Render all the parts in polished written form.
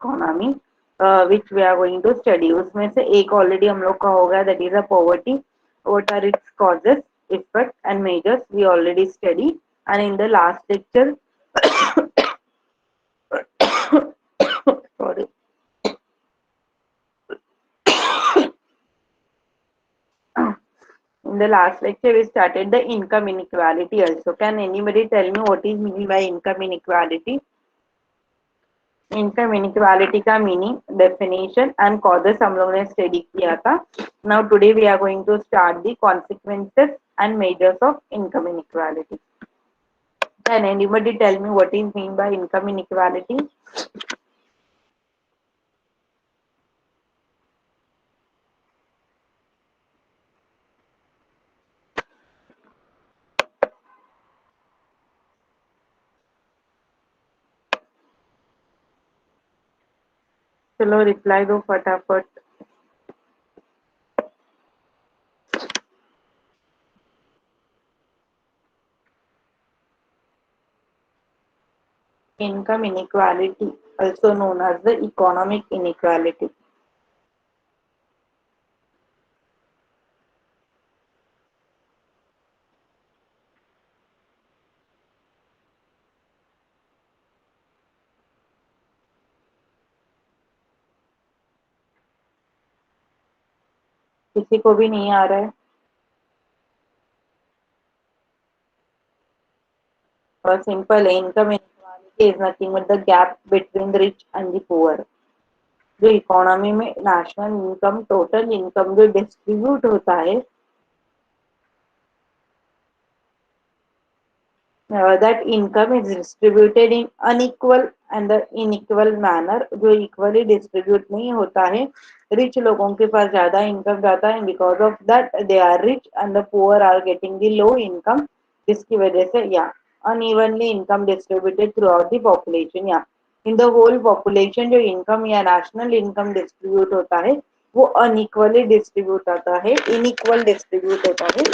Economy which we are going to study. उसमें से एक ऑलरेडी हम लोग का हो गया, that is a poverty, what are its causes, effect and measures, we already study. And in the last lecture sorry, in the last lecture we started the income inequality also. Can anybody tell me what is mean by income inequality? Income inequality का meaning, definition and causes हम लोगों ने study किया था। Now today we are going to start the consequences and measures of income inequality. Can anybody tell me what is mean by income inequality? चलो reply दो फटाफट। Income inequality also known as the economic inequality। किसी को भी नहीं आ रहा है? और सिंपल है, income inequality is nothing but the gap between the rich and the poor. जो इकोनॉमी में नेशनल इनकम, टोटल इनकम जो डिस्ट्रीब्यूट होता है, that income is distributed in unequal and the inequal manner, जो इक्वली डिस्ट्रीब्यूट नहीं होता है। Rich लोगों के पास ज्यादा इनकम जाता है, because of that they are rich and the poor are getting the low income, जिसकी वजह से या unevenly income distributed throughout the population, या इन द होल पॉपुलेशन जो इनकम या नेशनल इनकम डिस्ट्रीब्यूट होता है वो अनइक्वली डिस्ट्रीब्यूट होता है, इनइक्वल डिस्ट्रीब्यूट होता है,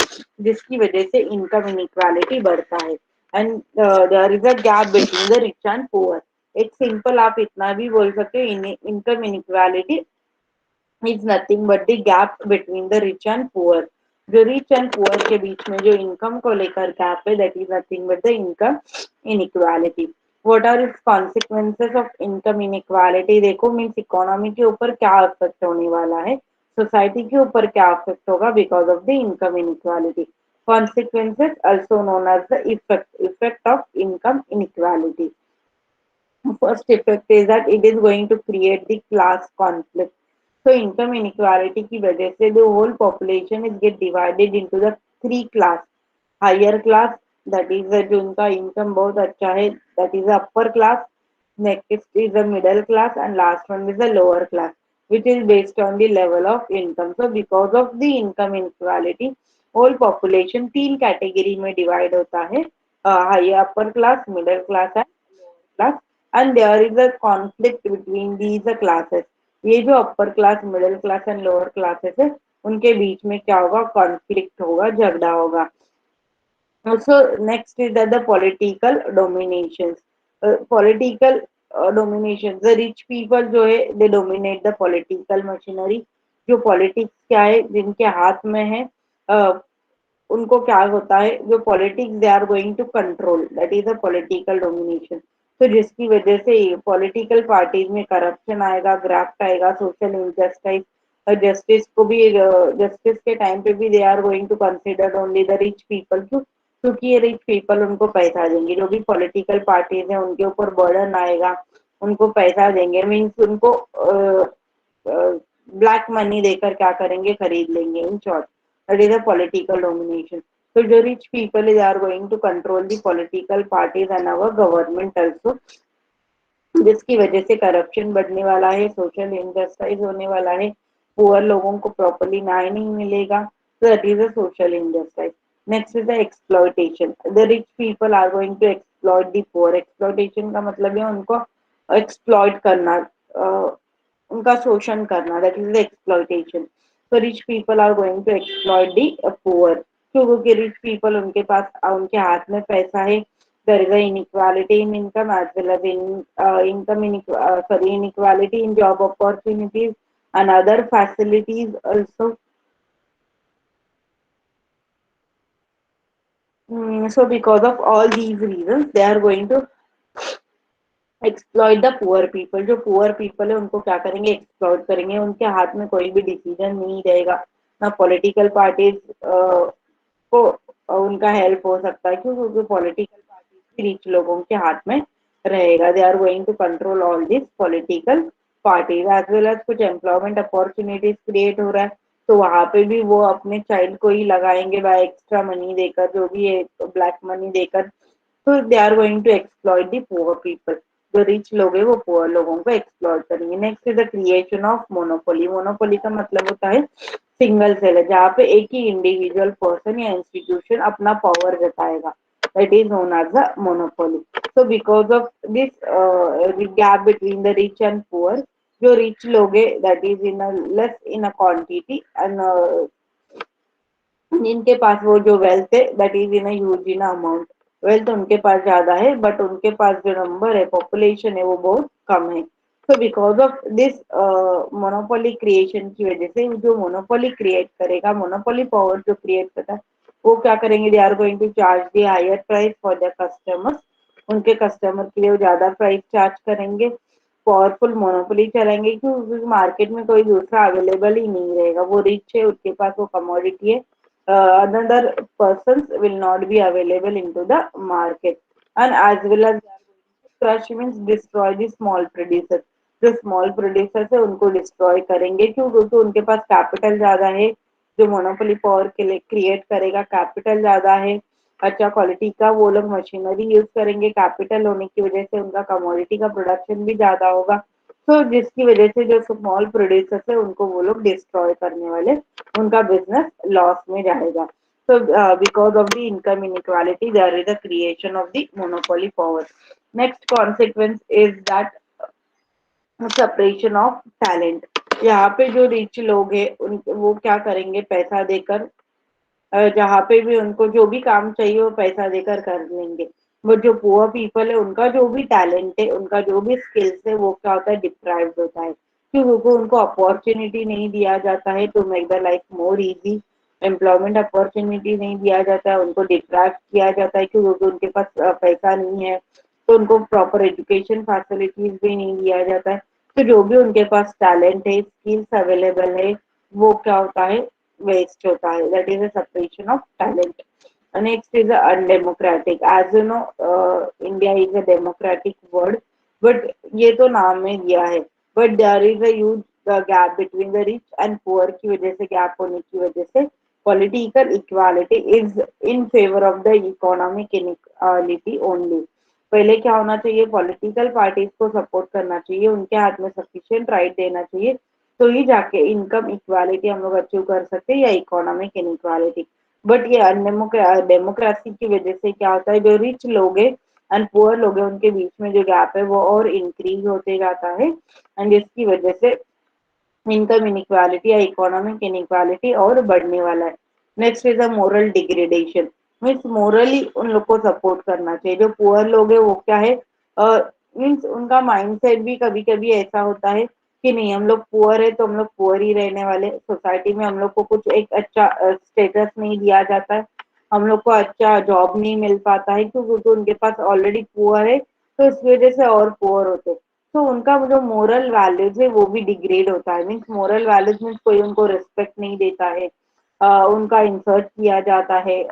जिसकी वजह से इनकम इनइक्वालिटी बढ़ता है। And there is a gap between the rich and poor. एक सिंपल आप इतना भी बोल सकते हो, income inequality is nothing but the gap between the rich and poor. जो रिच एंड पुअर के बीच में जो इनकम को लेकर गैप है, that is nothing but the income inequality. What are its consequences of income inequality? देखो means economy के ऊपर क्या इफेक्ट होने वाला है, सोसाइटी के ऊपर क्या इफेक्ट होगा because of the income inequality. Consequences also known as the effect of income inequality. First effect is that it is going to create the class conflict. So income inequality की वजह से the whole population is get divided into the three class. Higher class, that is जो उनका income बहुत अच्छा है, that is the upper class. Next is the middle class and last one is the lower class, which is based on the level of income. So because of the income inequality, whole population तीन category में divide होता है, high upper class, middle class and class. And there is a conflict between these classes. ये जो upper class, middle class and lower classes है, उनके बीच में क्या होगा? कॉन्फ्लिक्ट होगा, झगड़ा होगा। So next is that the political dominations. Political domination, the rich people जो है they dominate the political machinery। जो politics क्या है, जिनके हाथ में है, उनको क्या होता है, जो politics they are going to control, that is a political domination. तो जिसकी वजह से पॉलिटिकल पार्टीज में करप्शन आएगा, ग्राफ्ट आएगा, सोशल इनजस्टिस, जस्टिस को भी, जस्टिस के टाइम पे भी they are going to consider only the rich people. क्यों? क्योंकि ये रिच पीपल उनको पैसा देंगे, जो भी पॉलिटिकल पार्टीज है उनके ऊपर बर्डन आएगा, उनको पैसा देंगे, मीन्स उनको ब्लैक मनी देकर क्या करेंगे? खरीद लेंगे। In short that is a political domination. So the rich people they are going to control the political parties and our government also, जिसकी वजह से करप्शन बढ़ने वाला है, सोशल इनजस्टिस होने वाला है, पुअर लोगों को प्रॉपरली न्याय नहीं मिलेगा। So that is a social injustice. Next is the exploitation. The rich people are going to exploit the poor. Exploitation का मतलब है उनको exploit करना, उनका शोषण करना, that is the exploitation. So rich people are going to exploit the poor। क्योंकि rich people उनके पास, उनके हाथ में पैसा है, there is a inequality in income as well as in inequality in job opportunities and other facilities also. So because of all these reasons, they are going to exploit the poor people. जो poor people है उनको क्या करेंगे, exploit करेंगे। उनके हाथ में कोई भी डिसीजन नहीं रहेगा, ना पॉलिटिकल पार्टीज को उनका हेल्प हो सकता है, क्योंकि पॉलिटिकल पार्टीज भी रिच लोगों के हाथ में रहेगा। They are going to control all this political parties as well as कुछ एम्प्लॉयमेंट अपॉर्चुनिटीज क्रिएट हो रहा है, तो वहां पे भी वो अपने चाइल्ड को ही लगाएंगे बाय एक्स्ट्रा मनी देकर, जो भी है ब्लैक मनी देकर। तो they are going to exploit the poor people. जो रिच लोग हैं वो पुअर लोगों को एक्सप्लॉइट करेंगे। Next is the creation of monopoly. Monopoly का मतलब होता है सिंगल सेल है, जहाँ पे एक ही इंडिविजुअल पर्सन या इंस्टीट्यूशन अपना पावर जताएगा, that is known as a monopoly. So because of this gap between the rich and poor, जो रिच लोग है that is in less in a quantity and जिनके पास वो जो वेल्थ है that is in huge in amount. Wealth उनके पास ज्यादा है बट उनके पास जो नंबर है, पॉपुलेशन है, वो बहुत कम है। तो because of this monopoly creation की वजह से, जो मोनोपोली क्रिएट करेगा, मोनोपोली पावर जो क्रिएट करता है, वो क्या करेंगे, they are going to charge the higher price for the customers. उनके कस्टमर के लिए वो ज्यादा प्राइस चार्ज करेंगे। पावरफुल मोनोपोली चलाएंगे क्योंकि मार्केट में कोई दूसरा अवेलेबल ही नहीं रहेगा। वो रिच है, उसके पास वो कमोडिटी है, another persons will not be available into the market, and as well as crush means destroy the small producers। जो स्मॉल प्रोड्यूसर्स है उनको डिस्ट्रॉय करेंगे, क्यों, क्योंकि उनके पास कैपिटल ज्यादा है। जो मोनोपोली पावर के लिए क्रिएट करेगा, कैपिटल ज्यादा है, अच्छा क्वालिटी का वो लोग मशीनरी यूज करेंगे, कैपिटल होने की वजह से उनका कमोडिटी का प्रोडक्शन भी ज्यादा होगा। तो जिसकी वजह से जो स्मॉल प्रोड्यूसर्स है उनको वो लोग डिस्ट्रॉय करने वाले, उनका बिजनेस लॉस में जाएगा। So because of the income inequality, there is a creation of the monopoly power. Next consequence is that separation of talent। यहाँ पे जो रिच लोग हैं उन वो क्या करेंगे, पैसा देकर जहाँ पे भी उनको जो भी काम चाहिए वो पैसा देकर कर लेंगे। वो जो पुअर पीपल है उनका जो भी टैलेंट है, उनका जो भी स्किल्स है, वो क्या होता है, डिप्राइव्ड होता है, क्योंकि उनको अपॉर्चुनिटी नहीं दिया जाता है to make the life more easy. Employment opportunity नहीं दिया जाता है, उनको डिप्राइव किया जाता है क्योंकि उनके पास पैसा नहीं है। तो उनको प्रॉपर एजुकेशन फैसिलिटीज भी नहीं दिया जाता है। तो जो भी उनके पास टैलेंट है, स्किल्स अवेलेबल है, वो क्या होता है, वेस्ट होता है। That is a separation of talent. Next is undemocratic. As you know, India is a democratic world, but ये तो नाम में दिया है, but there is a huge gap between the rich and poor. की वजह से, गैप होने की वजह से political equality is in favour of the economic inequality only. पहले क्या होना चाहिए, पॉलिटिकल पार्टीज को सपोर्ट करना चाहिए, उनके हाथ में सफिशिएंट राइट देना चाहिए, तो ही जाके इनकम इक्वालिटी हम लोग अचीव कर सकते हैं, या इकोनॉमिक इनइक्वालिटी। बट ये डेमोक्रेसी की वजह से क्या होता है, जो रिच लोग हैं एंड पुअर लोग हैं उनके बीच में जो गैप है वो और इंक्रीज होते जाता है, एंड जिसकी वजह से इनकम इनइक्वालिटी या इकोनॉमिक इनइक्वालिटी और बढ़ने वाला है। Next is a moral degradation. Means morally उन लोग को सपोर्ट करना चाहिए। जो पुअर लोग है वो क्या है, मीन्स उनका माइंडसेट भी कभी कभी ऐसा होता है कि नहीं, हम लोग पुअर है तो हम लोग पुअर ही रहने वाले, सोसाइटी में हम लोग को कुछ एक अच्छा स्टेटस नहीं दिया जाता है, हम लोग को अच्छा जॉब नहीं मिल पाता है, क्योंकि उनके पास ऑलरेडी पुअर है, तो इस वजह से और पुअर होते हैं। तो उनका जो मोरल वैल्यूज है वो भी डिग्रेड होता है। मीन्स मोरल वैल्यूज मीन्स कोई उनको रिस्पेक्ट नहीं देता है, उनका इंसर्ट किया जाता है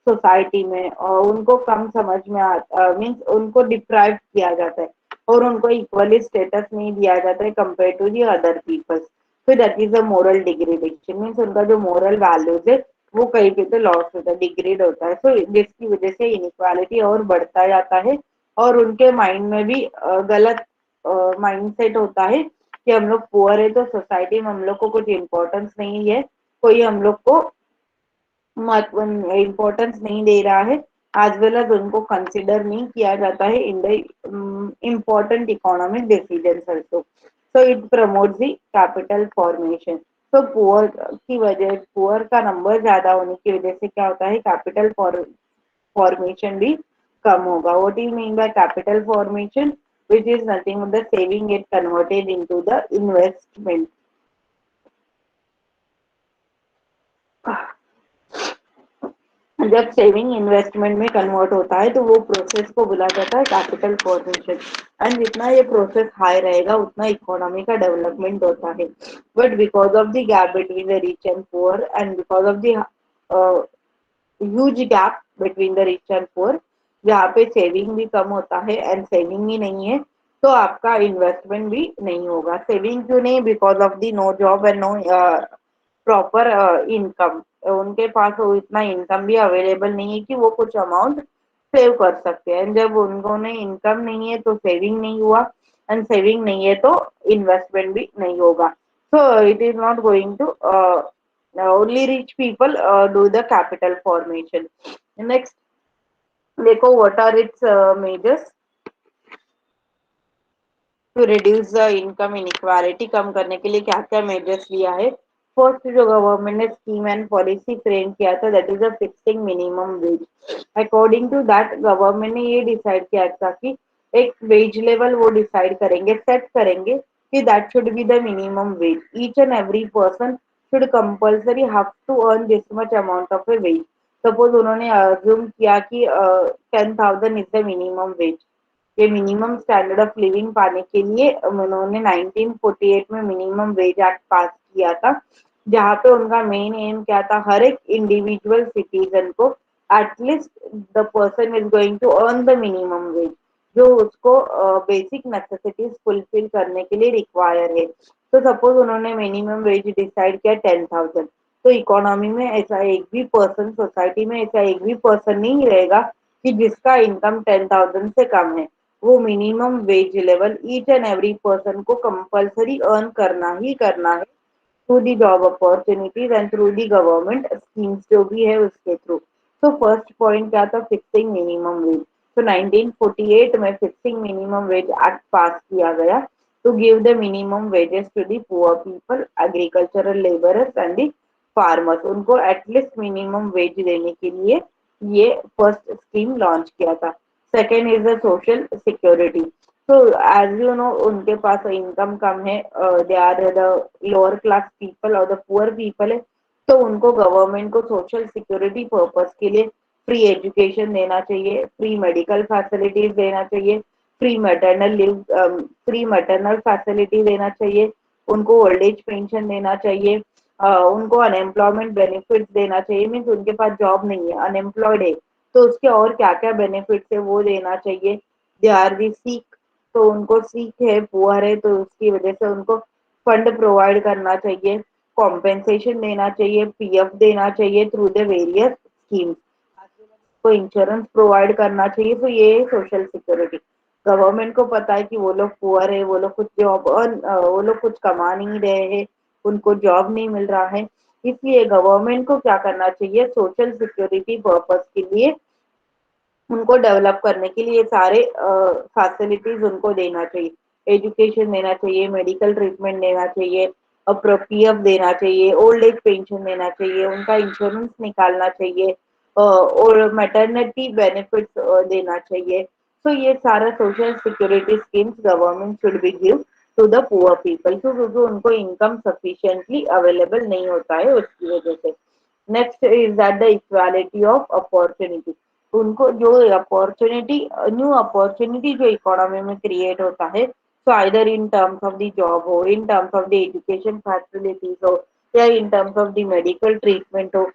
सोसाइटी में, और उनको कम समझ में आता, मीन्स उनको डिप्राइव किया जाता है, और उनको इक्वली स्टेटस नहीं दिया जाता है compare to the other peoples. तो that is a moral degradation. Means उनका जो मोरल वैल्यूज है वो कहीं पे तो लॉस होता है, डिग्रेड होता है। तो जिसकी वजह से इनइक्वालिटी और बढ़ता जाता है, और उनके माइंड में भी गलत माइंडसेट होता है कि हम लोग पुअर है तो सोसाइटी में हम लोग को कुछ इम्पोर्टेंस नहीं है, कोई हम लोग को इम्पोर्टेंस नहीं दे रहा है, एज वेल एज उनको कंसिडर नहीं किया जाता है in the important economic decision also. So it promotes the capital formation. तो पुअर की वजह, पुअर का नंबर ज्यादा होने की वजह से क्या होता है, कैपिटल फॉर्मेशन भी कम होगा. What do you mean by capital formation? Which is nothing but the saving get converted into the investment. जब सेविंग इन्वेस्टमेंट में कन्वर्ट होता है तो वो प्रोसेस को बोला जाता है कैपिटल फॉर्मेशन. एंड जितना ये प्रोसेस हाई रहेगा उतना इकोनॉमी का डेवलपमेंट होता है. But because of the gap between the rich and poor and because of the huge gap between the rich and poor, जहाँ पे सेविंग भी कम होता है एंड सेविंग ही नहीं है तो आपका इन्वेस्टमेंट भी नहीं होगा. सेविंग क्यों नहीं? Because of the no job and no proper income. उनके पास वो इतना इनकम भी अवेलेबल नहीं है कि वो कुछ अमाउंट सेव कर सकते हैं. जब उन्होंने इनकम नहीं है तो सेविंग नहीं हुआ एंड सेविंग नहीं है तो इन्वेस्टमेंट भी नहीं होगा. So it is not going to only rich people do the capital formation. Next, देखो what are its measures to reduce the income inequality. कम करने के लिए क्या क्या मेजर्स लिया है? फर्स्ट जो गवर्नमेंट ने स्कीम एंड पॉलिसी फ्रेम किया था that is a fixing minimum wage. According to that government ने ये डिसाइड किया था कि एक वेज लेवल वो डिसाइड करेंगे, सेट करेंगे कि that should be the minimum wage. Each and every person should compulsory have to earn this much amount of a wage. Suppose उन्होंने अज्यूम किया कि 10,000 इज द मिनिमम वेज. ये minimum standard of living पाने के लिए उन्होंने 1948 में minimum wage act pass किया था, जहाँ पे उनका मेन एम क्या था? हर एक इंडिविजुअल सिटीजन को at least the person is going to earn the minimum wage, जो उसको बेसिक नेसेसिटीज फुलफिल करने के लिए रिक्वायर है. तो सपोज उन्होंने मिनिमम वेज डिसाइड किया 10,000, तो इकोनॉमी में ऐसा एक भी पर्सन, सोसाइटी में ऐसा एक भी पर्सन नहीं रहेगा कि जिसका इनकम 10,000 से कम है. वो minimum wage level each and every person को कंपलसरी अर्न करना ही करना है through the job opportunities and through the government schemes जो भी है उसके थ्रू. तो फर्स्ट पॉइंट क्या था? Fixing minimum wage. तो 1948 में fixing minimum wage act pass किया गया to give the minimum wages to the poor people, agricultural labourers and the farmers. उनको एटलीस्ट मिनिमम वेज देने के लिए ये फर्स्ट स्कीम लॉन्च किया था. Second is the social security. तो एज यू नो उनके पास इनकम कम है, they are the lower class people और द पुअर पीपल है. तो उनको गवर्नमेंट को सोशल सिक्योरिटी पर्पस के लिए फ्री एजुकेशन देना चाहिए, फ्री मेडिकल फैसिलिटीज देना चाहिए, free maternal leave, free maternal facility देना चाहिए, उनको ओल्ड एज पेंशन देना चाहिए, उनको अनएम्प्लॉयमेंट बेनिफिट देना चाहिए. मीन्स उनके पास जॉब नहीं है, अनएम्प्लॉयड है, तो उसके और क्या क्या बेनिफिट है वो देना चाहिए. दे आर दी सीक, तो उनको सीख है, पुअर है, तो उसकी वजह से उनको फंड प्रोवाइड करना चाहिए, कॉम्पेंसेशन देना चाहिए, पीएफ देना चाहिए थ्रू द वेरियस स्कीम्स को, इंश्योरेंस प्रोवाइड करना चाहिए. तो ये सोशल सिक्योरिटी. गवर्नमेंट को पता है कि वो लोग पुअर है, वो लोग कुछ जॉब वो लोग कुछ कमा नहीं रहे हैं, उनको जॉब नहीं मिल रहा है, इसलिए गवर्नमेंट को क्या करना चाहिए? सोशल सिक्योरिटी पर्पस के लिए उनको डेवलप करने के लिए सारे फैसिलिटीज उनको देना चाहिए. एजुकेशन देना चाहिए, मेडिकल ट्रीटमेंट देना चाहिए, पीएफ देना चाहिए, ओल्ड एज पेंशन देना चाहिए, उनका इंश्योरेंस निकालना चाहिए, और मैटरनिटी बेनिफिट्स देना चाहिए. तो ये सारा social security schemes government should be give to the poor people, क्योंकि उनको इनकम सफिशिएंटली अवेलेबल नहीं होता है उसकी वजह से. Next is that the equality of opportunity. उनको जो अपॉर्चुनिटी, न्यू अपॉर्चुनिटी जो इकोनॉमी में क्रिएट होता है, तो either in terms of the job हो, in terms of the education facilities हो, या in terms of the medical treatment हो,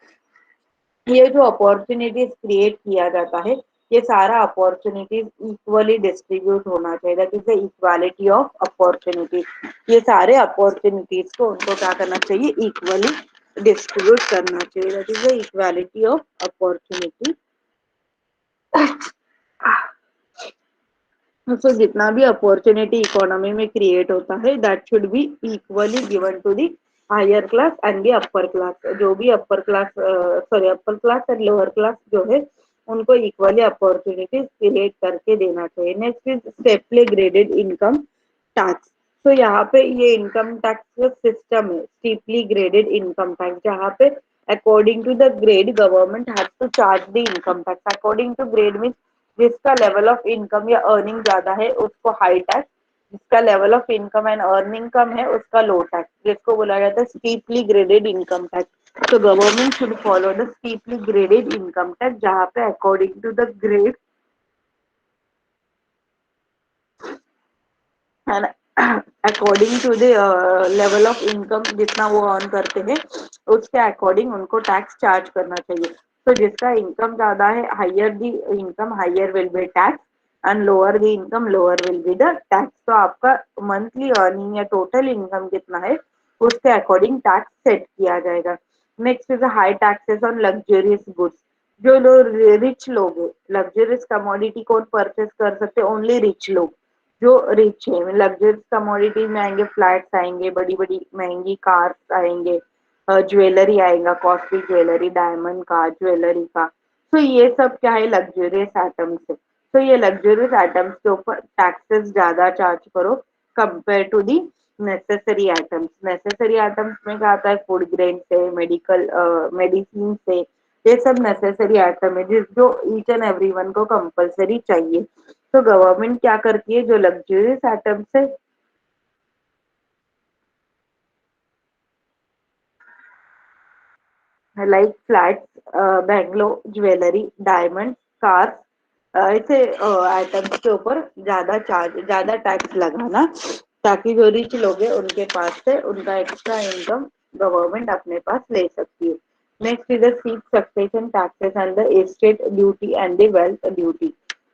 ये जो अपॉर्चुनिटीज क्रिएट किया जाता है ये सारा अपॉर्चुनिटीज इक्वली डिस्ट्रीब्यूट होना चाहिए. That is the equality of opportunities. ये सारे अपॉर्चुनिटीज को उनको क्या करना चाहिए? इक्वली डिस्ट्रीब्यूट करना चाहिए. That is the equality of opportunity. So जितना भी अपॉर्चुनिटी इकोनॉमी में क्रिएट होता है that should be equally given to the higher class and the upper class. जो भी upper class, sorry, upper class and lower class जो है उनको इक्वली अपॉर्चुनिटीज क्रिएट करके देना चाहिए. Next is steeply graded income tax. तो यहाँ पे ये इनकम टैक्स सिस्टम है, स्टीपली ग्रेडेड इनकम टैक्स, जहाँ पे according to the grade government has to charge the income tax. According to grade means जिसका लेवल ऑफ इनकम या earning ज्यादा है उसको हाई टैक्स, जिसका level of income and earning कम है उसका लो टैक्स, जिसको बोला जाता है स्टीपली ग्रेडेड इनकम टैक्स। तो government should follow the steeply graded income tax, जहाँ पे according to the grade and according to the level of income जितना वो अर्न करते हैं उसके अकॉर्डिंग उनको टैक्स चार्ज करना चाहिए। तो जिसका इनकम ज्यादा है, higher the income higher will be tax, and lower the income lower will be the tax. तो आपका मंथली अर्निंग या टोटल इनकम कितना है उसके अकॉर्डिंग टैक्स सेट किया जाएगा। Next is high taxes on luxurious goods. जो लोग रिच लोग है, लग्जरियस कमोडिटी कौन परचेस कर सकते हैं? ओनली रिच लोग जो रिच है। लग्जरियस कमोडिटीज में आएंगे, फ्लैट्स आएंगे, बड़ी बड़ी महंगी कार्स आएंगे, ज्वेलरी आएगा, कॉस्टली ज्वेलरी, डायमंड का, ज्वेलरी का। तो ये सब क्या है? लग्जरियस आइटम्स है। तो ये लग्जरियस आइटम्स के ऊपर टैक्सेस ज्यादा चार्ज करो compare to the necessary items. Necessary items में क्या आता है? फूड ग्रेन से, मेडिकल मेडिसिन से, ये सब नेसेसरी आइटम है जिस जो ईच एंड एवरी वन को कंपलसरी चाहिए। तो गवर्नमेंट क्या करती है? जो लग्जरियस आइटम्स है like flats, bungalow, jewellery, diamond, cars, ऐसे आइटम्स के ऊपर ज्यादा टैक्स लगाना, ताकि जो रिच लोग हैं उनके पास से उनका एक्स्ट्रा इनकम गवर्नमेंट अपने पास ले सकती है। Next is the steep succession taxes and the estate duty and the wealth duty.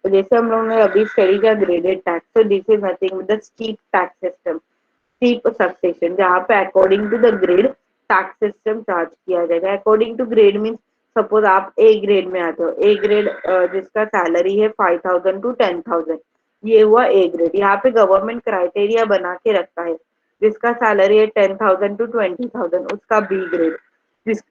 तो जैसे हम लोगों ने अभी स्टडी किया ग्रेडेड टैक्स, तो this is nothing the steep tax system. Steep succession जहाँ पे according to the grade tax system charge किया जाएगा। According to grade mean suppose आप ए ग्रेड में आते हो, ए ग्रेड जिसका सैलरी है 5,000 टू 10,000, ये हुआ ए ग्रेड। यहाँ पे गवर्नमेंट क्राइटेरिया बना के रखता है, जिसका सैलरी है 10,000 टू 20,000 उसका बी ग्रेड, जिस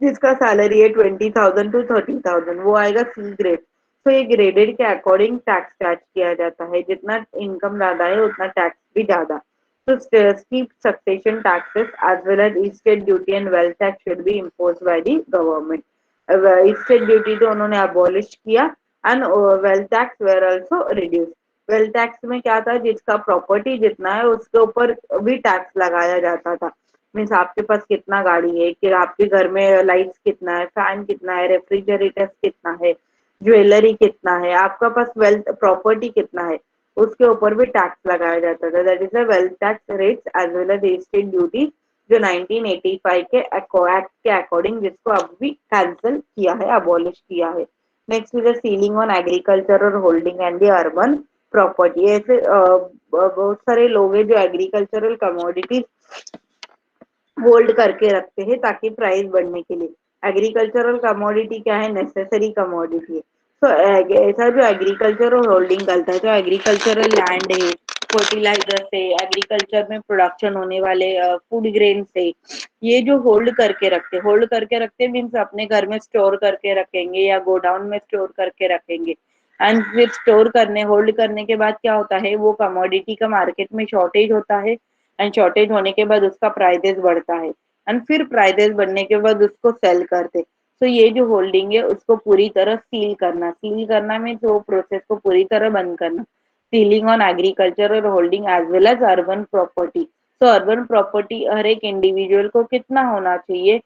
जिसका सैलरी है 20,000 टू 30,000 वो आएगा सी ग्रेड। तो ये ग्रेडेड के अकॉर्डिंग टैक्स चार्ज किया जाता है, जितना इनकम ज्यादा है उतना टैक्स भी ज्यादा। तो steep succession taxes as well as estate duty and wealth tax should be imposed by the government. Estate duty तो उन्होंने abolish किया and wealth tax were also reduced. Wealth tax में क्या था? जिसका प्रॉपर्टी जितना है उसके ऊपर भी टैक्स लगाया जाता था। मीन्स आपके पास कितना गाड़ी है, कि आपके घर में लाइट्स कितना है, फैन कितना है, रेफ्रिजरेटर कितना है, ज्वेलरी कितना है, आपका पास वेल्थ प्रॉपर्टी कितना है, उसके ऊपर भी टैक्स लगाया जाता था। That is the wealth tax rates as well as state duty, जो 1985 के एक्ट के अकॉर्डिंग, जिसको अब भी कैंसिल किया है, अबॉलिश किया है। Next is the ceiling on agriculture और holding and the urban property. ऐसे बहुत सारे लोग हैं जो एग्रीकल्चरल कमोडिटीज होल्ड करके रखते हैं ताकि प्राइस बढ़ने के लिए। एग्रीकल्चरल कमोडिटी क्या है? नेसेसरी कमोडिटी है। तो ऐसा जो एग्रीकल्चर और होल्डिंग करता है, जो एग्रीकल्चरल लैंड है, फर्टिलाइजर से, एग्रीकल्चर में प्रोडक्शन होने वाले फूड ग्रेन से, ये जो होल्ड करके रखते मीन्स अपने घर में स्टोर करके रखेंगे या गोडाउन में स्टोर करके रखेंगे। एंड फिर स्टोर करने होल्ड करने के बाद क्या होता है? वो कमोडिटी का मार्केट में शॉर्टेज होता है, एंड शॉर्टेज होने के बाद उसका प्राइजेस बढ़ता है, एंड फिर प्राइजेस बढ़ने के बाद उसको सेल करते। तो ये जो होल्डिंग है उसको पूरी तरह सील करना में तो प्रोसेस को पूरी तरह बंद करना। सीलिंग ऑन एग्रीकल्चर और holding as well as urban property. तो अर्बन प्रॉपर्टी हर एक इंडिविजुअल को कितना होना चाहिए,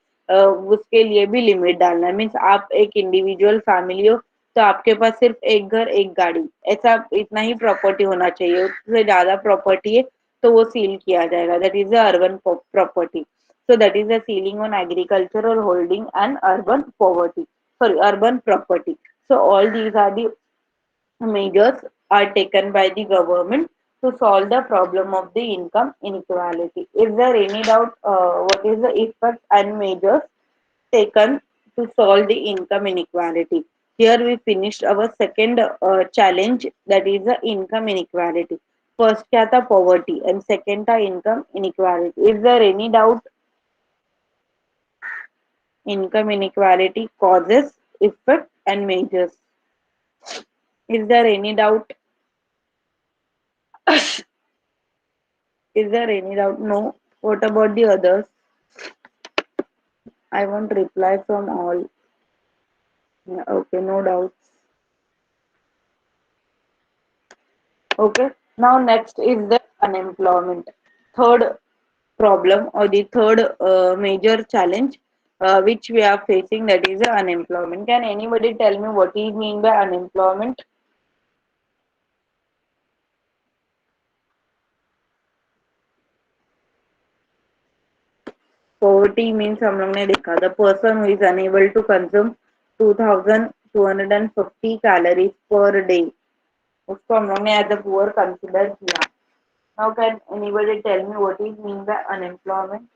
उसके लिए भी लिमिट डालना है। मीन्स आप एक इंडिविजुअल फैमिली हो तो आपके पास सिर्फ एक घर एक गाड़ी, ऐसा इतना ही प्रॉपर्टी होना चाहिए। उससे ज्यादा प्रॉपर्टी है तो वो सील किया जाएगा। That is the urban property. So that is the ceiling on agricultural holding and urban poverty. Sorry, urban property. So all these are the measures are taken by the government to solve the problem of the income inequality. Is there any doubt what is the effect and measures taken to solve the income inequality? Here we finished our second challenge, that is the income inequality. First क्या था? Poverty, and second था income inequality. Is there any doubt? Income inequality causes, effect and measures. Is there any doubt? Is there any doubt? No. What about the others? I want reply from all. Yeah, okay, no doubts. Okay. Now next is the unemployment. Third problem or the third major challenge which we are facing, that is the unemployment. Can anybody tell me what is mean by unemployment? Poverty means हम लोग ने देखा the person who is unable to consume 2250 calories per day, उसको हम लोग ने as a poor consider किया. Now can anybody tell me what is mean by unemployment?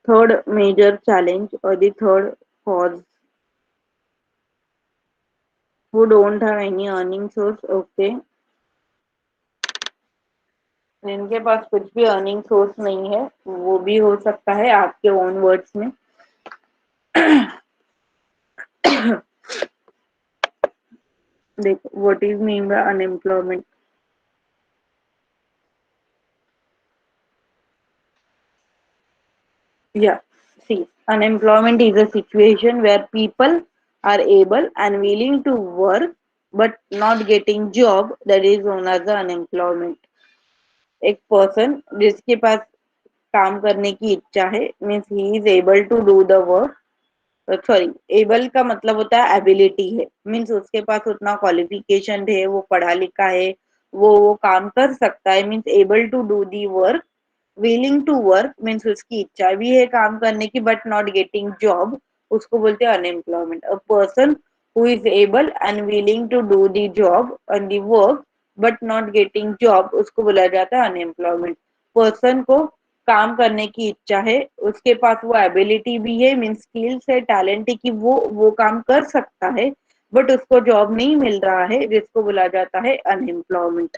Third major challenge or the third cause, who don't have any earning source. Okay, जिनके पास कुछ भी earning source नहीं है वो भी हो सकता है आपके ओन वर्ड्स में. देखो what is mean bye unemployment. Yeah, see, unemployment is a situation where people are able and willing to work but not getting job, that is known as the unemployment. एक person जिसके पास काम करने की इच्छा है, means he is able to do the work. Sorry, able का मतलब होता है एबिलिटी है, मीन्स उसके पास उतना क्वालिफिकेशन है, वो पढ़ा लिखा है, वो काम कर सकता है, means able to do the work. Willing to work means उसकी इच्छा भी है काम करने की बट नॉट गेटिंग जॉब, उसको बोलते हैं unemployment. A person who is able and willing to do the job and the work but not getting job, उसको बोला जाता है अनएम्प्लॉयमेंट. पर्सन को काम करने की इच्छा है, उसके पास वो एबिलिटी भी है, मीन्स स्किल्स है, टैलेंट है कि वो काम कर सकता है, बट उसको जॉब नहीं मिल रहा है, जिसको बोला जाता है unemployment.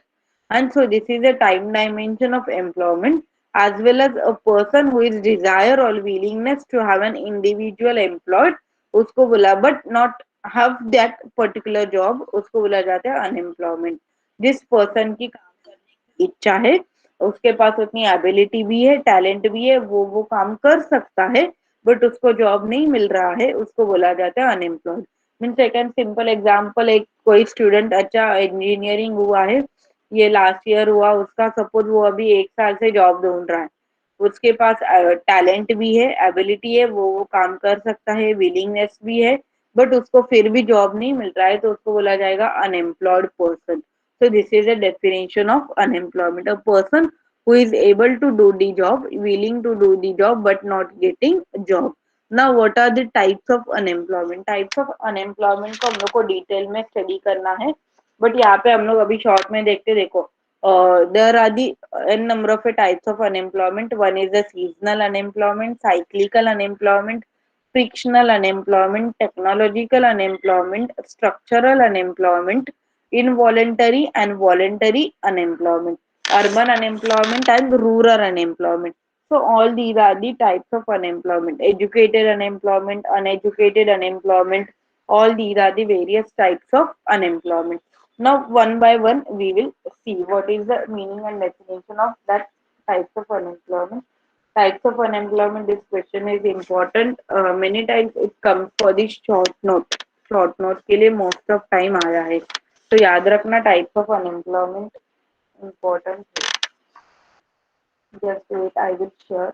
And so this is a time dimension of employment as well as a person who is desire or willingness to have an individual employed, उसको बोला but not have that particular job, उसको बोला जाता है unemployment. जिस person की इच्छा है, उसके पास उतनी एबिलिटी भी है, टैलेंट भी है, वो काम कर सकता है, बट उसको जॉब नहीं मिल रहा है, उसको बोला जाता है unemployed. Mean second simple example, एक कोई स्टूडेंट अच्छा इंजीनियरिंग हुआ है, ये लास्ट ईयर हुआ उसका, सपोज वो अभी 1 साल से जॉब ढूंढ रहा है, उसके पास टैलेंट भी है, एबिलिटी है, वो काम कर सकता है, विलिंगनेस भी है, बट उसको फिर भी जॉब नहीं मिल रहा है, तो उसको बोला जाएगा unemployed person. So this is a definition of unemployment. A person who is able to do the job, willing to do the job, but not getting a job. Now, what are the types of unemployment? Types of unemployment को हम लोग को detail में study करना है, but यहाँ पे हम लोग अभी शॉर्ट में देखते. देखो, there are the n number of types of unemployment. One is the seasonal unemployment, cyclical unemployment, frictional unemployment, technological unemployment, structural unemployment, involuntary and voluntary unemployment, urban unemployment and rural unemployment. So all these are the types of unemployment. Educated unemployment, uneducated unemployment, all these are the various types of unemployment. Now one by one we will see what is the meaning and definition of that types of unemployment. Types of unemployment, this question is important. Many times it comes for the short note. Short note के लिए most of time आया है, तो याद रखना types of unemployment important है. Just wait, I will share.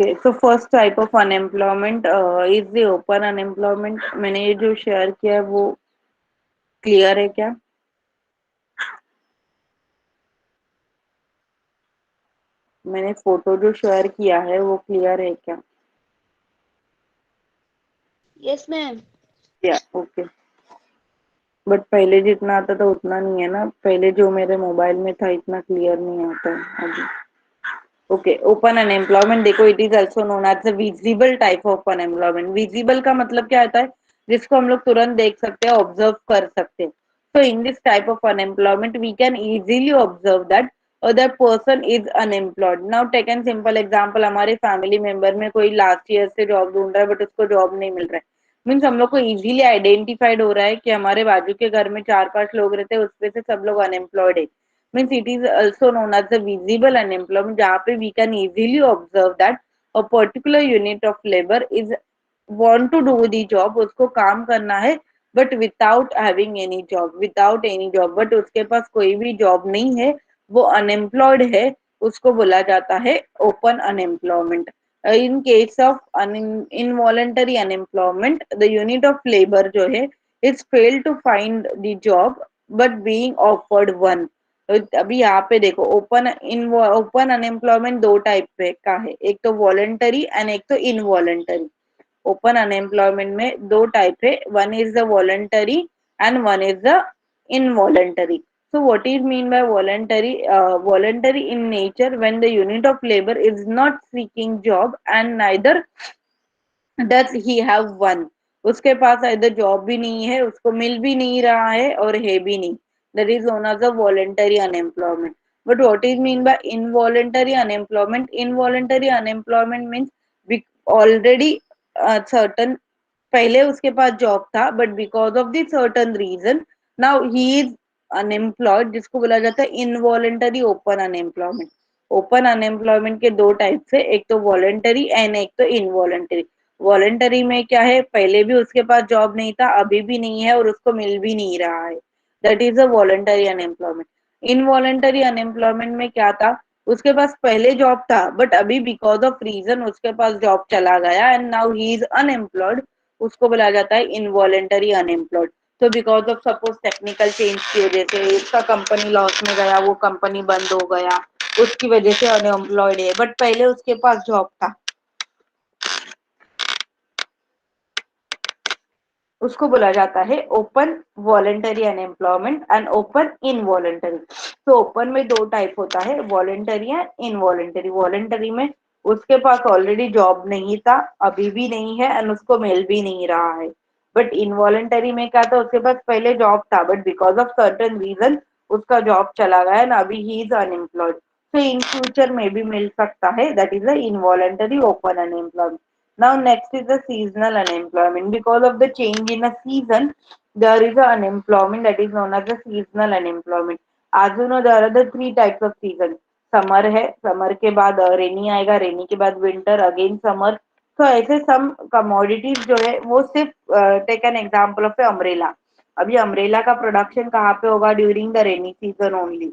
Okay, so first type of unemployment is the open unemployment. मैंने ये जो शेयर किया है वो क्लियर है क्या? मैंने फोटो जो शेयर किया है वो क्लियर है क्या? Yes ma'am. या ओके। बट पहले जितना आता था उतना नहीं है ना, पहले जो मेरे मोबाइल में था इतना क्लियर नहीं आता है अभी। ओके, ओपन अनएम्प्लॉयमेंट देखो, it is also known as the visible type of unemployment. Visible का मतलब क्या होता है? जिसको हम लोग तुरंत देख सकते हैं, ऑब्जर्व कर सकते हैं। So in this type of unemployment we can easily observe that other person is unemployed. Now take an simple example, हमारे फैमिली मेंबर में कोई लास्ट ईयर से जॉब ढूंढ रहा है बट उसको जॉब नहीं मिल रहा है। मीन्स हम लोग को इजीली आइडेंटिफाइड हो रहा है कि हमारे बाजू के घर में 4-5 लोग रहते हैं, उसमें से सब लोग अनएम्प्लॉयड है। Means it is also known as the visible unemployment, जहाँ पे we can easily observe that a particular unit of labor is want to do the job, उसको काम करना है but without having any job, without any job, but उसके पास कोई भी job नहीं है, वो अनएम्प्लॉयड है, उसको बोला जाता है open unemployment. In case of involuntary unemployment, the unit of labour जो है is fail to find the job but being offered one. अभी यहाँ पे देखो, ओपन अनएम्प्लॉयमेंट दो टाइप पे का है, एक तो वॉलेंटरी एंड एक तो इनवॉलेंटरी। ओपन अनएम्प्लॉयमेंट में दो टाइप है, one is the voluntary and one is the involuntary. So what is mean by voluntary? Voluntary in nature when the unit of labor is not seeking job and neither does he have one। उसके पास इधर job भी नहीं है, उसको मिल भी नहीं रहा है और है भी नहीं, that is known as a voluntary unemployment। But what is mean by involuntary unemployment? Involuntary unemployment means already certain, पहले उसके पास जॉब था but because of the certain reason now he is unemployed, जिसको बोला जाता है involuntary open unemployment. Open unemployment के दो टाइप्स है, एक तो वॉलेंटरी एंड एक तो इनवॉलेंटरी। वॉलेंटरी में क्या है, पहले भी उसके पास जॉब नहीं था, अभी भी नहीं है और उसको मिल भी नहीं रहा है, that is a voluntary unemployment. Involuntary unemployment में क्या था, उसके पास पहले जॉब था बट अभी बिकॉज ऑफ रीजन उसके पास जॉब चला गया and now he is unemployed, उसको बोला जाता है इनवॉलेंटरी अनएम्प्लॉयड। तो because of suppose technical change की वजह से उसका कंपनी लॉस में गया, वो कंपनी बंद हो गया, उसकी वजह से अनएम्प्लॉयड है बट पहले उसके पास जॉब था, उसको बोला जाता है open voluntary unemployment and open involuntary. तो ओपन में दो टाइप होता है, वॉलेंटरी एंड इनवॉलेंटरी। वॉलेंटरी में उसके पास ऑलरेडी जॉब नहीं था, अभी भी नहीं है एंड उसको मिल भी नहीं रहा है। बट इनवॉलेंटरी में क्या था, उसके पास पहले जॉब था but because of certain reason उसका जॉब चला गया एंड अभी ही इज अनएम्प्लॉयड। तो इन फ्यूचर में भी मिल सकता है, that is the involuntary open unemployment. Now next is the seasonal unemployment. Because of the change in a season, there is a unemployment that is known as the seasonal unemployment. As you know, there are the three types of season. Summer है, summer के बाद रेनी आएगा, रेनी के बाद winter, again summer. तो ऐसे सम commodities जो है वो सिर्फ take an example of umbrella. अभी अम्ब्रेला का प्रोडक्शन कहाँ पे होगा? During the rainy season only.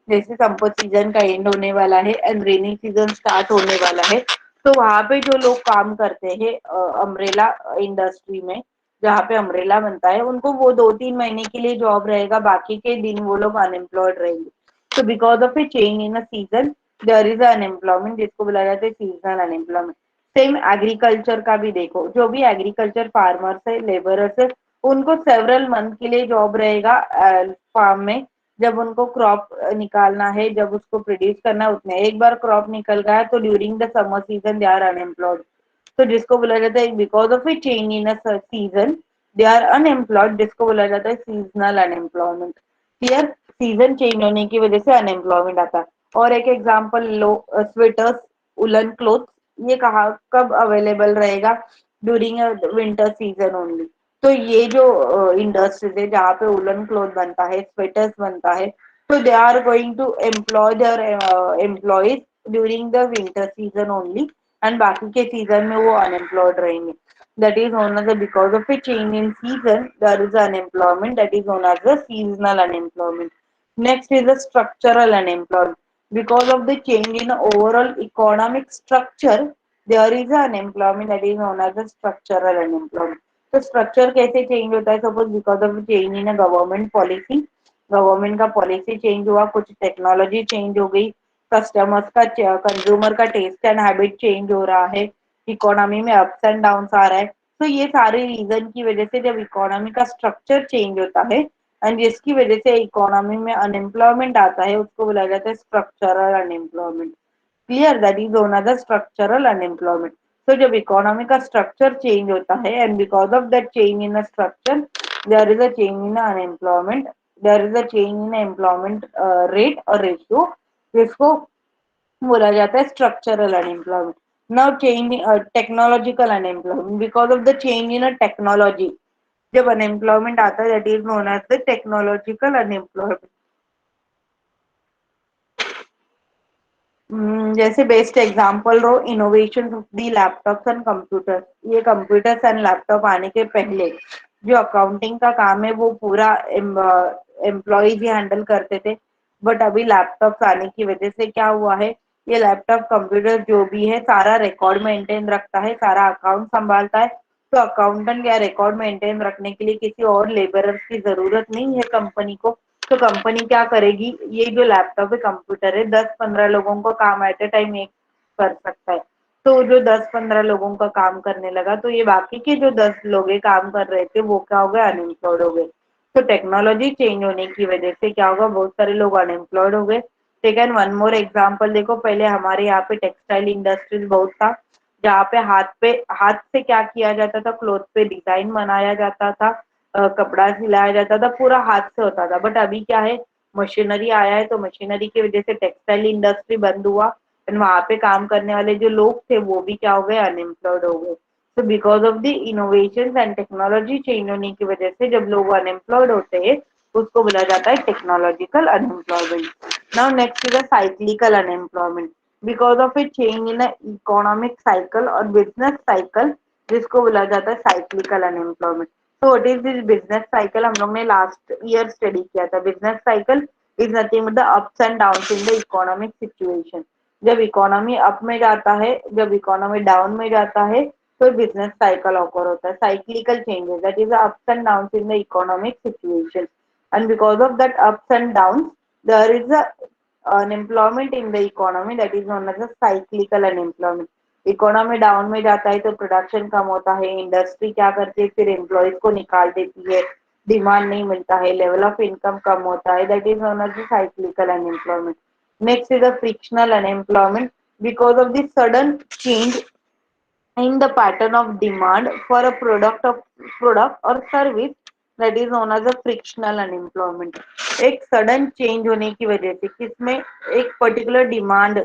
जैसे समर सीजन का एंड होने वाला है एंड रेनी सीजन स्टार्ट होने वाला है, तो वहां पे जो लोग काम करते हैं अम्ब्रेला इंडस्ट्री में, जहाँ पे अम्ब्रेला बनता है, उनको वो 2-3 महीने के लिए जॉब रहेगा, बाकी के दिन वो लोग अनएम्प्लॉयड रहेंगे। तो because of a change in a season there is unemployment, जिसको बोला जाता है सीजनल अनएम्प्लॉयमेंट। सेम एग्रीकल्चर का भी देखो, जो भी एग्रीकल्चर फार्मर्स है, लेबरर्स है, उनको सेवरल मंथ के लिए जॉब रहेगा फार्म में। जब उनको क्रॉप निकालना है, जब उसको प्रोड्यूस करना है, उतने एक बार क्रॉप निकल गया तो during the summer season they are unemployed. तो जिसको बोला जाता है because of a change in a season they are unemployed, जिसको बोला जाता है seasonal unemployment. Clear? Season change होने की वजह से अनएम्प्लॉयमेंट आता है। और एक एग्जांपल लो, स्वेटर्स, उलन क्लोथ, ये कहाँ कब अवेलेबल रहेगा? During winter season only. तो ये जो इंडस्ट्रीज है जहाँ पे उलन क्लोथ बनता है, स्वेटर्स बनता है, तो they are going to employ their employees during the winter season only and बाकी के सीजन में वो अनएम्प्लॉयड रहेंगे। That is known as because of a change in season, there is unemployment that is known as the seasonal unemployment. Next is the structural unemployment. Because of the change in the overall economic structure, there is an unemployment that is known as the structural unemployment. तो structure कैसे change होता है? Suppose because of change in government policy, government का policy change हुआ, कुछ technology change हो गई, customers का कंज्यूमर का टेस्ट एंड हैबिट चेंज हो रहा है, इकोनॉमी में अप्स एंड डाउन आ रहा है। तो ये सारे रीजन की वजह से जब इकोनॉमी का स्ट्रक्चर चेंज होता है एंड जिसकी वजह से इकोनॉमी में अनएम्प्लॉयमेंट आता है, उसको बोला जाता है structural unemployment. Clear? That is own as structural unemployment. तो जब इकोनॉमी का स्ट्रक्चर चेंज होता है and because of that change in structure there is a change in unemployment, there is a change in employment rate और ratio, जिसको बोला जाता है structural unemployment. Now change technological unemployment, because of the change in technology जब unemployment आता है, that is known as the technological unemployment. जैसे best example row innovation of the laptops and computers. ये कंप्यूटर्स एंड लैपटॉप आने के पहले जो accounting का काम है वो पूरा एम्प्लॉयज ही हैंडल करते थे। बट अभी लैपटॉप्स आने की वजह से क्या हुआ है, ये लैपटॉप कंप्यूटर जो भी है सारा रिकॉर्ड मेंटेन रखता है, सारा अकाउंट संभालता है। तो अकाउंटेंट या रिकॉर्ड मेंटेन रखने के लिए किसी और लेबरर्स की जरूरत नहीं है कंपनी को। तो कंपनी क्या करेगी, ये जो लैपटॉप है कंप्यूटर है 10-15 लोगों को काम एट ए टाइम एक कर सकता है। तो जो 10-15 लोगों का काम करने लगा, तो ये बाकी के जो 10 लोग काम कर रहे थे वो क्या हो गए, अनएम्प्लॉयड हो गए। तो टेक्नोलॉजी चेंज होने की वजह से क्या होगा, बहुत सारे लोग अनएम्प्लॉयड हो गए। सेकंड वन मोर एग्जांपल देखो, पहले हमारे यहाँ पे टेक्सटाइल इंडस्ट्रीज बहुत था, जहाँ पे हाथ से क्या किया जाता था, क्लोथ पे डिजाइन बनाया जाता था, कपड़ा सिलाया जाता था, पूरा हाथ से होता था। बट अभी क्या है, मशीनरी आया है, तो मशीनरी की वजह से टेक्सटाइल इंडस्ट्री बंद हुआ एंड वहां पे काम करने वाले जो लोग थे वो भी क्या हो गए, अनएम्प्लॉयड हो गए। तो because of the innovation and technology change होने की वजह से जब लोग अनएम्प्लॉयड होते हैं, उसको बोला जाता है technological unemployment. Now next is a cyclical unemployment, because of a change in economic cycle और बिजनेस साइकिल, जिसको बोला जाता है साइक्लिकल अनएम्प्लॉयमेंट। तो what is this business cycle? हम लोग ने लास्ट ईयर स्टडी किया था। Business cycle is nothing but the ups and down in the economic situation. जब इकोनॉमी अप में जाता है, जब इकोनॉमी डाउन में जाता है, तो बिजनेस साइकिल ऑकर होता है, cyclical changes, that is ups and down in the economic situation. And because of that ups and down there is a unemployment in the economy, that is known as a cyclical unemployment. Economy down में जाता है तो production कम होता है, industry क्या करती है, फिर एम्प्लॉयज को निकाल देती है, डिमांड नहीं मिलता है, लेवल ऑफ इनकम कम होता है, that is known as cyclical unemployment. Next is the frictional unemployment, because of the sudden change in the pattern of demand for a product or service, that is known as a frictional unemployment। एक sudden change होने की वजह से किसमें, एक particular demand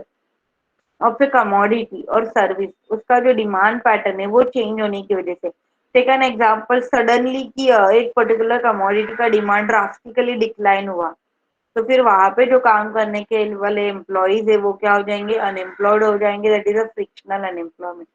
of A commodity और service, उसका जो डिमांड पैटर्न है वो चेंज होने की वजह से। टेक एन एग्जांपल, सडनली की एक पर्टिकुलर कमोडिटी का डिमांड ड्रास्टिकली डिक्लाइन हुआ, तो फिर वहां पे जो काम करने के वाले एम्प्लॉयज है वो क्या हो जाएंगे, अनएम्प्लॉयड हो जाएंगे, that is a frictional unemployment.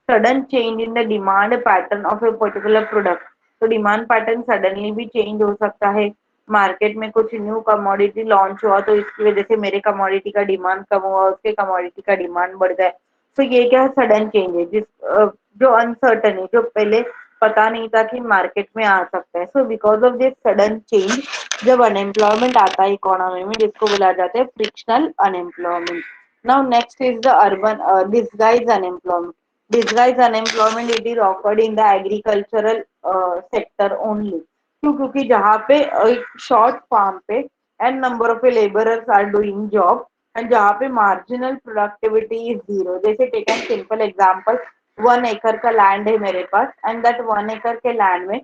Sudden change in the demand pattern of a particular product, तो डिमांड पैटर्न सडनली भी चेंज हो सकता है। मार्केट में कुछ न्यू कमोडिटी लॉन्च हुआ तो इसकी वजह से मेरे कमोडिटी का डिमांड कम हुआ, उसके कमोडिटी का डिमांड बढ़ जाए। तो ये क्या है, सडन चेंज है, जो अनसर्टन है, जो पहले पता नहीं था कि मार्केट में आ सकता है। So because of this sudden change जब अनएम्प्लॉयमेंट आता है इकोनॉमी में, जिसको बोला जाता है frictional unemployment. Now next is the urban disguise unemployment. Disguise unemployment it is occurred in the agricultural sector only. क्यों? क्योंकि जहाँ पे एक शॉर्ट फार्म पे an number of labourers are doing job and जहाँ पे मार्जिनल प्रोडक्टिविटी इज जीरो। जैसे take an simple example, 1 एकड़ का लैंड है मेरे पास एंड दैट 1 एकड़ के लैंड में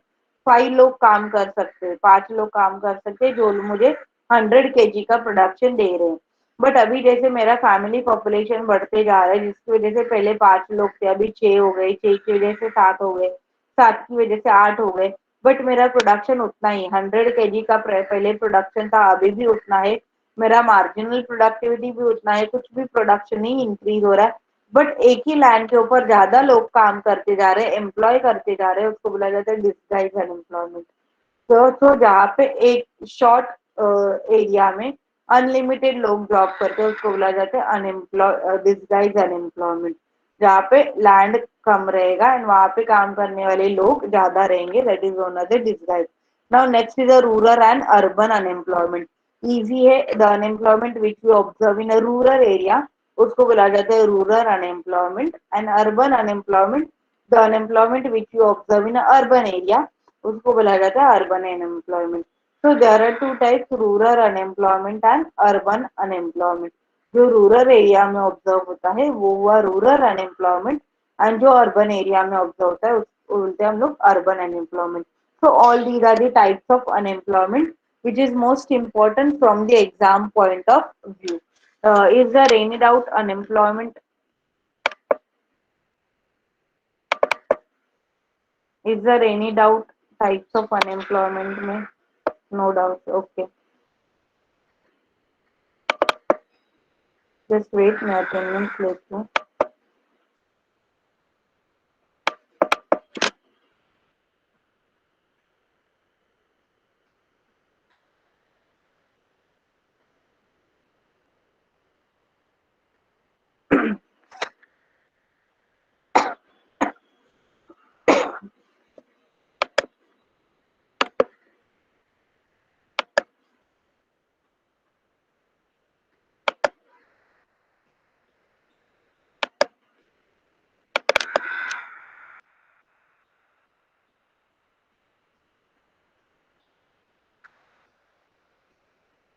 5 लोग काम कर सकते हैं, 5 लोग काम कर सकते हैं, जो मुझे 100 kg का प्रोडक्शन दे रहे हैं। बट अभी जैसे मेरा फैमिली पॉपुलेशन बढ़ते जा रहा है, जिसकी वजह से पहले 5 लोग थे, अभी 6 हो गए, 6 की वजह से 7 हो गए, 7 की वजह से 8 हो गए। बट मेरा प्रोडक्शन उतना ही 100 kg का पहले प्रोडक्शन था, अभी भी उतना है, मेरा मार्जिनल प्रोडक्टिविटी भी उतना है, कुछ भी प्रोडक्शन नहीं इंक्रीज हो रहा है। बट एक ही लैंड के ऊपर ज्यादा लोग काम करते जा रहे हैं, एम्प्लॉय करते जा रहे हैं, उसको बोला जाता है डिसगाइज अनएम्प्लॉयमेंट। तो जहाँ पे एक शॉर्ट एरिया में अनलिमिटेड लोग जॉब करते हैं उसको बोला जाता है अनएम्प्लॉय डिसगाइज अनएम्प्लॉयमेंट। जहाँ पे लैंड कम रहेगा एंड वहां पे काम करने वाले लोग ज्यादा रहेंगे, that is own as disguise. Now next is a rural and urban unemployment. इजी है, the unemployment which we observe in a rural area उसको बोला जाता है rural unemployment. And urban unemployment, the unemployment which we observe in urban area उसको बोला जाता है urban unemployment. So there are two types, rural unemployment and urban unemployment. जो rural area में ऑब्जर्व होता है वो हुआ रूरल अनएम्प्लॉयमेंट, एंड जो अर्बन एरिया में ऑब्जर्व होता है उसको बोलते हैं हम लोग urban unemployment. So all these are the types of unemployment which is most important from the exam point of view. Is there any doubt unemployment? Is there any doubt types of unemployment में? No doubt. Okay. Just wait, मैं attendance लेती हूँ.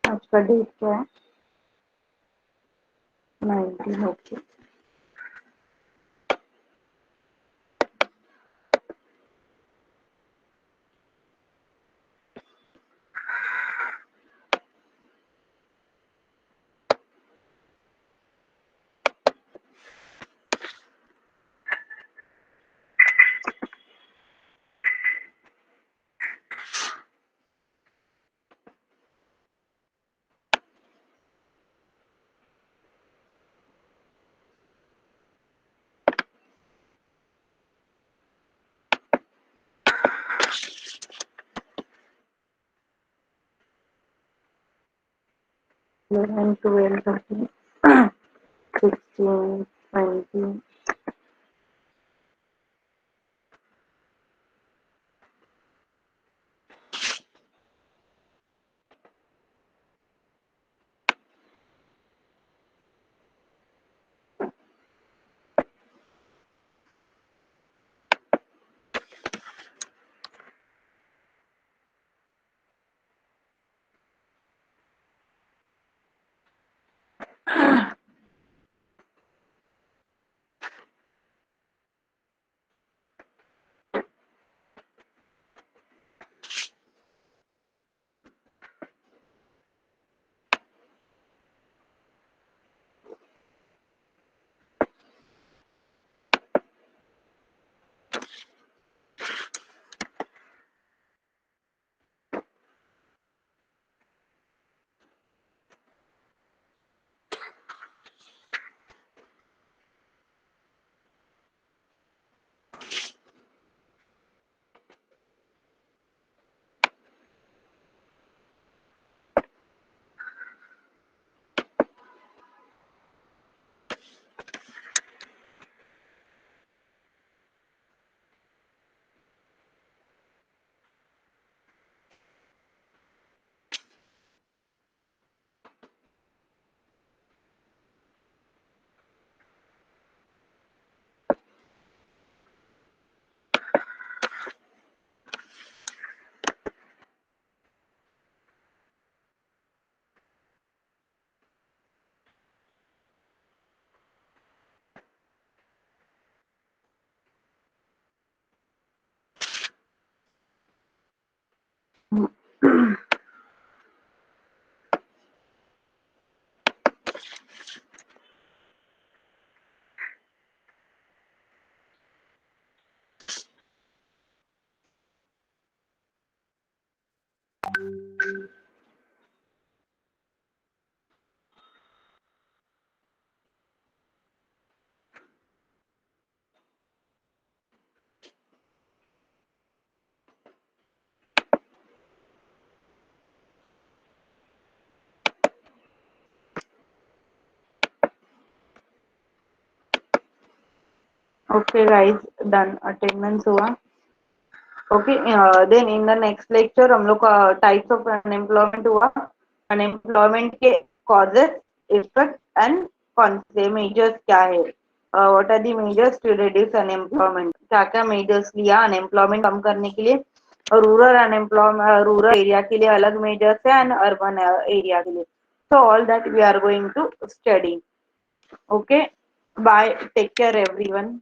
आज का date क्या है? 19। Okay. Eleven, twelve, 13, 16, 20। Okay, guys, done. Attendance हुआ. Okay, then in the next lecture हम लोग का types of unemployment हुआ. Unemployment के causes, effects and measures क्या है? What are the measures to reduce unemployment? क्या क्या measures लिया unemployment कम करने के लिए? रूरल अनएम्प्लॉयमेंट, रूरल एरिया के लिए अलग मेजर्स है एंड अर्बन एरिया के लिए. So all that we are going to study. Okay, bye, take care everyone.